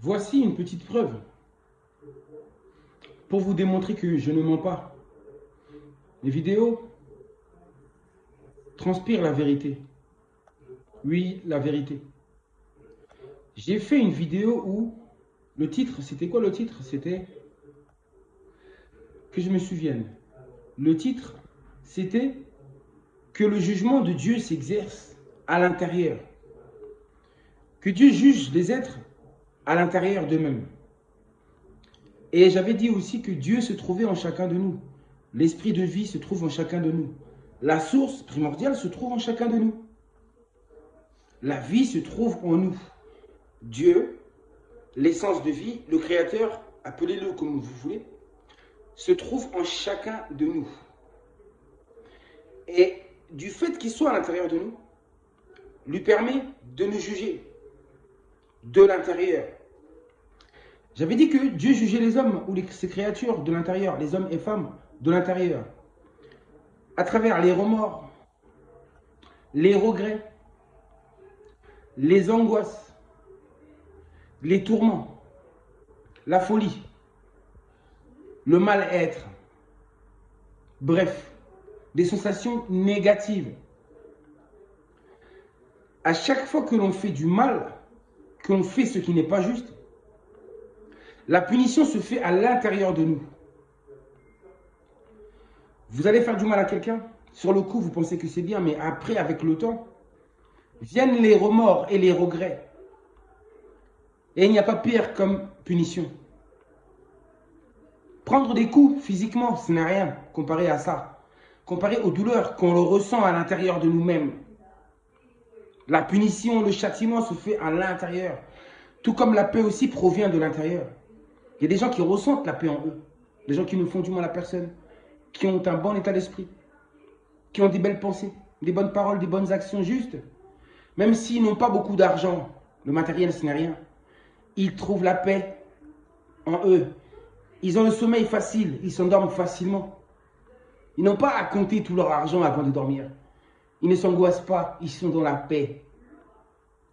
Voici une petite preuve pour vous démontrer que je ne mens pas. Les vidéos transpirent la vérité. Oui, la vérité. J'ai fait une vidéo où le titre, c'était quoi le titre? C'était, que je me souvienne, le titre, c'était que le jugement de Dieu s'exerce à l'intérieur. Que Dieu juge les êtres à l'intérieur d'eux-mêmes. Et j'avais dit aussi que Dieu se trouvait en chacun de nous. L'esprit de vie se trouve en chacun de nous. La source primordiale se trouve en chacun de nous. La vie se trouve en nous. Dieu, l'essence de vie, le Créateur, appelez-le comme vous voulez, se trouve en chacun de nous. Et du fait qu'il soit à l'intérieur de nous, lui permet de nous juger de l'intérieur. J'avais dit que Dieu jugeait les hommes ou ses créatures de l'intérieur, les hommes et femmes de l'intérieur, à travers les remords, les regrets, les angoisses, les tourments, la folie, le mal-être, bref, des sensations négatives. À chaque fois que l'on fait du mal, que l'on fait ce qui n'est pas juste, la punition se fait à l'intérieur de nous. Vous allez faire du mal à quelqu'un, sur le coup vous pensez que c'est bien, mais après, avec le temps, viennent les remords et les regrets. Et il n'y a pas pire comme punition. Prendre des coups physiquement, ce n'est rien comparé à ça. Comparé aux douleurs qu'on le ressent à l'intérieur de nous-mêmes. La punition, le châtiment se fait à l'intérieur. Tout comme la paix aussi provient de l'intérieur. Il y a des gens qui ressentent la paix en eux. Des gens qui ne font du mal à personne. Qui ont un bon état d'esprit. Qui ont des belles pensées, des bonnes paroles, des bonnes actions justes. Même s'ils n'ont pas beaucoup d'argent, le matériel ce n'est rien. Ils trouvent la paix en eux. Ils ont le sommeil facile, ils s'endorment facilement. Ils n'ont pas à compter tout leur argent avant de dormir. Ils ne s'angoissent pas, ils sont dans la paix.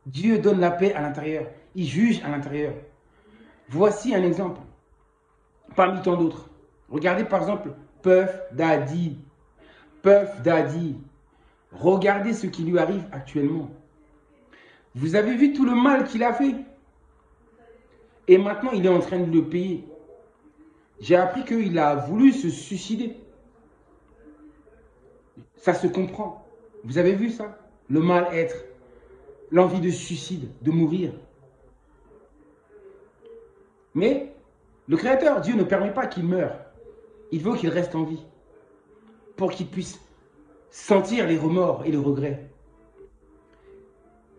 Dieu donne la paix à l'intérieur. Il juge à l'intérieur. Voici un exemple, parmi tant d'autres. Regardez par exemple Puff Daddy. Puff Daddy. Regardez ce qui lui arrive actuellement. Vous avez vu tout le mal qu'il a fait. Et maintenant, il est en train de le payer. J'ai appris qu'il a voulu se suicider. Ça se comprend. Vous avez vu ça? Le mal-être, l'envie de suicide, de mourir. Mais le Créateur, Dieu, ne permet pas qu'il meure. Il veut qu'il reste en vie. Pour qu'il puisse sentir les remords et les regrets.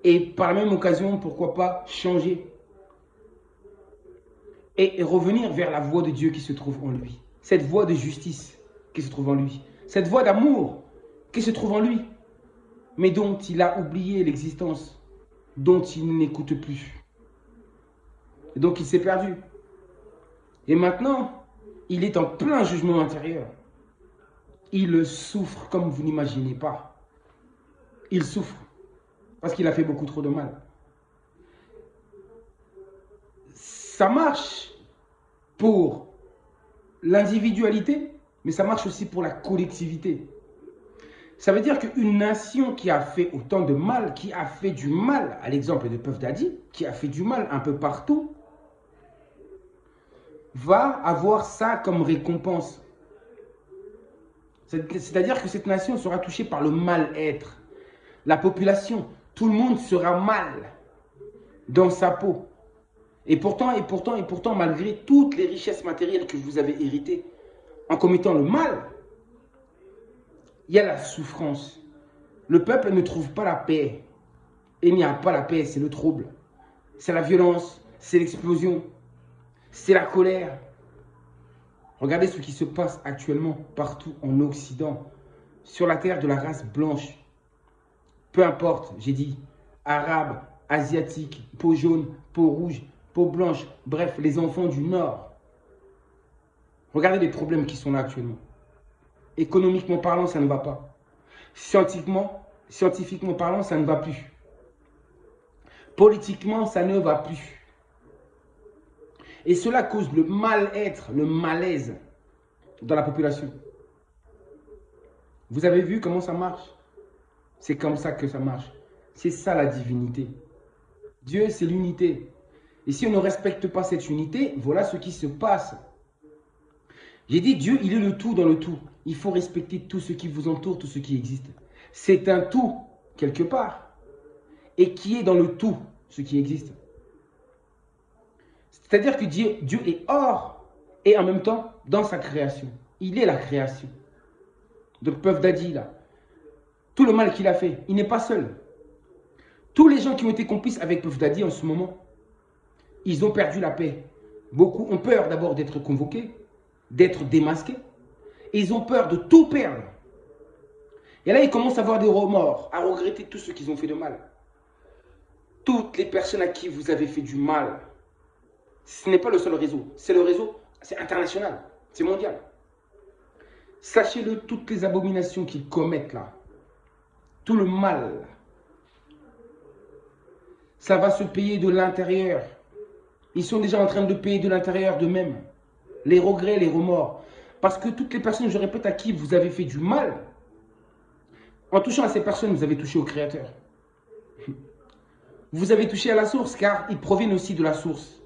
Et par la même occasion, pourquoi pas changer et revenir vers la voie de Dieu qui se trouve en lui. Cette voie de justice qui se trouve en lui. Cette voie d'amour qui se trouve en lui, mais dont il a oublié l'existence, dont il n'écoute plus. Et donc il s'est perdu. Et maintenant, il est en plein jugement intérieur. Il souffre comme vous n'imaginez pas. Il souffre parce qu'il a fait beaucoup trop de mal. Ça marche pour l'individualité, mais ça marche aussi pour la collectivité. Ça veut dire qu'une nation qui a fait autant de mal, qui a fait du mal, à l'exemple de Puff Daddy, qui a fait du mal un peu partout, va avoir ça comme récompense. C'est-à-dire que cette nation sera touchée par le mal-être. La population, tout le monde sera mal dans sa peau. Et pourtant, malgré toutes les richesses matérielles que vous avez héritées, en commettant le mal, il y a la souffrance. Le peuple ne trouve pas la paix. Et il n'y a pas la paix, c'est le trouble. C'est la violence, c'est l'explosion, c'est la colère. Regardez ce qui se passe actuellement partout en Occident, sur la terre de la race blanche. Peu importe, j'ai dit, arabe, asiatique, peau jaune, peau rouge, peau blanche, bref, les enfants du Nord. Regardez les problèmes qui sont là actuellement. Économiquement parlant, ça ne va pas. Scientifiquement parlant, ça ne va plus. Politiquement, ça ne va plus. Et cela cause le mal-être, le malaise dans la population. Vous avez vu comment ça marche? C'est comme ça que ça marche. C'est ça la divinité. Dieu, c'est l'unité. Et si on ne respecte pas cette unité, voilà ce qui se passe. J'ai dit, Dieu, il est le tout dans le tout. Il faut respecter tout ce qui vous entoure, tout ce qui existe. C'est un tout, quelque part, et qui est dans le tout, ce qui existe. C'est-à-dire que Dieu est hors et en même temps dans sa création. Il est la création. Donc, Puff Daddy, là, tout le mal qu'il a fait, il n'est pas seul. Tous les gens qui ont été complices avec Puff Daddy en ce moment, ils ont perdu la paix. Beaucoup ont peur d'abord d'être convoqués, d'être démasqués. Et ils ont peur de tout perdre. Et là, ils commencent à avoir des remords, à regretter tout ce qu'ils ont fait de mal. Toutes les personnes à qui vous avez fait du mal, ce n'est pas le seul réseau. C'est le réseau, c'est international, c'est mondial. Sachez-le, toutes les abominations qu'ils commettent là, tout le mal, ça va se payer de l'intérieur. Ils sont déjà en train de payer de l'intérieur d'eux-mêmes. Les regrets, les remords. Parce que toutes les personnes, je répète, à qui vous avez fait du mal, en touchant à ces personnes, vous avez touché au Créateur. Vous avez touché à la source, car ils proviennent aussi de la source.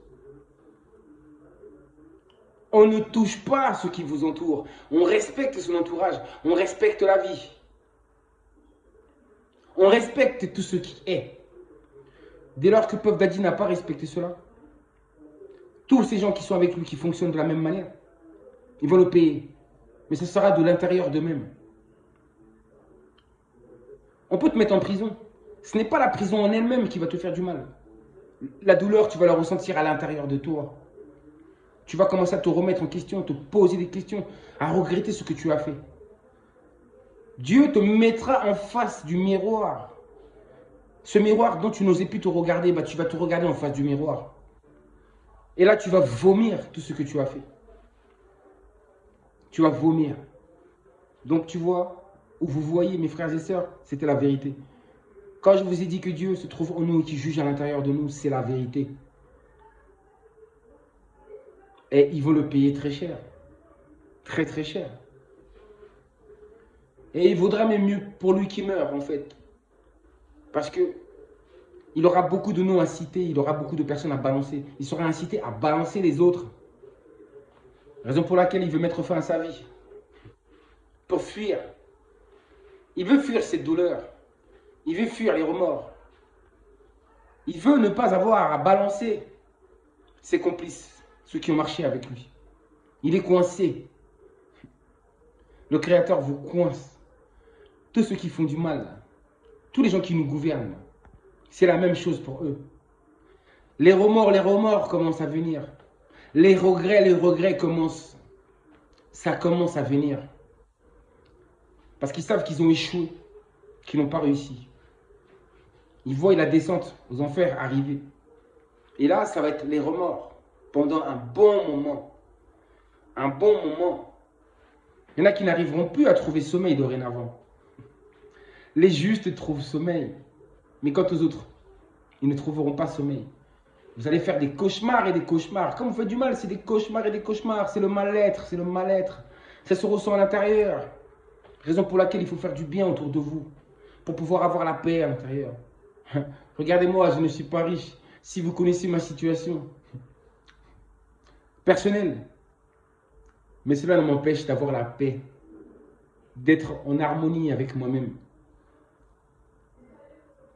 On ne touche pas à ce qui vous entoure. On respecte son entourage. On respecte la vie. On respecte tout ce qui est. Dès lors que Puff Daddy n'a pas respecté cela, tous ces gens qui sont avec lui, qui fonctionnent de la même manière, ils vont le payer. Mais ce sera de l'intérieur d'eux-mêmes. On peut te mettre en prison. Ce n'est pas la prison en elle-même qui va te faire du mal. La douleur, tu vas la ressentir à l'intérieur de toi. Tu vas commencer à te remettre en question, te poser des questions, à regretter ce que tu as fait. Dieu te mettra en face du miroir. Ce miroir dont tu n'osais plus te regarder, bah, tu vas te regarder en face du miroir. Et là, tu vas vomir tout ce que tu as fait. Tu vas vomir. Donc, tu vois, où vous voyez, mes frères et sœurs, c'était la vérité. Quand je vous ai dit que Dieu se trouve en nous et qu'il juge à l'intérieur de nous, c'est la vérité. Et il vaut le payer très cher. Très, très cher. Et il vaudra même mieux pour lui qui meurt, en fait. Parce que il aura beaucoup de noms à citer, il aura beaucoup de personnes à balancer. Il sera incité à balancer les autres. Raison pour laquelle il veut mettre fin à sa vie. Pour fuir. Il veut fuir cette douleur. Il veut fuir les remords. Il veut ne pas avoir à balancer ses complices, ceux qui ont marché avec lui. Il est coincé. Le Créateur vous coince. Tous ceux qui font du mal, tous les gens qui nous gouvernent, c'est la même chose pour eux. Les remords commencent à venir. Les regrets commencent. Ça commence à venir. Parce qu'ils savent qu'ils ont échoué, qu'ils n'ont pas réussi. Ils voient la descente aux enfers arriver. Et là, ça va être les remords pendant un bon moment. Un bon moment. Il y en a qui n'arriveront plus à trouver sommeil dorénavant. Les justes trouvent sommeil. Mais quant aux autres, ils ne trouveront pas sommeil. Vous allez faire des cauchemars et des cauchemars. Quand vous faites du mal, c'est des cauchemars et des cauchemars. C'est le mal-être, c'est le mal-être. Ça se ressent à l'intérieur. Raison pour laquelle il faut faire du bien autour de vous. Pour pouvoir avoir la paix à l'intérieur. Regardez-moi, je ne suis pas riche. Si vous connaissez ma situation personnelle. Mais cela ne m'empêche d'avoir la paix. D'être en harmonie avec moi-même.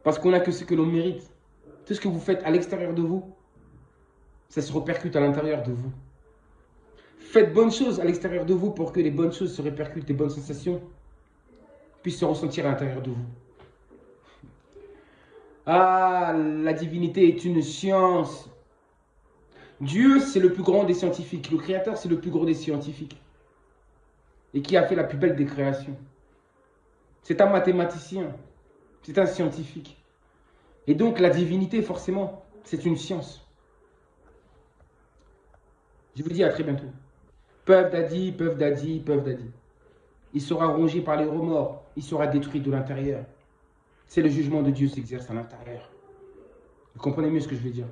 Parce qu'on n'a que ce que l'on mérite. Tout ce que vous faites à l'extérieur de vous, ça se répercute à l'intérieur de vous. Faites bonnes choses à l'extérieur de vous pour que les bonnes choses se répercutent, les bonnes sensations puissent se ressentir à l'intérieur de vous. Ah, la divinité est une science. Dieu, c'est le plus grand des scientifiques. Le Créateur, c'est le plus grand des scientifiques. Et qui a fait la plus belle des créations. C'est un mathématicien. C'est un scientifique. Et donc, la divinité, forcément, c'est une science. Je vous dis à très bientôt. Puff Daddy, Puff Daddy, Puff Daddy. Il sera rongé par les remords. Il sera détruit de l'intérieur. C'est le jugement de Dieu qui s'exerce à l'intérieur. Vous comprenez mieux ce que je veux dire?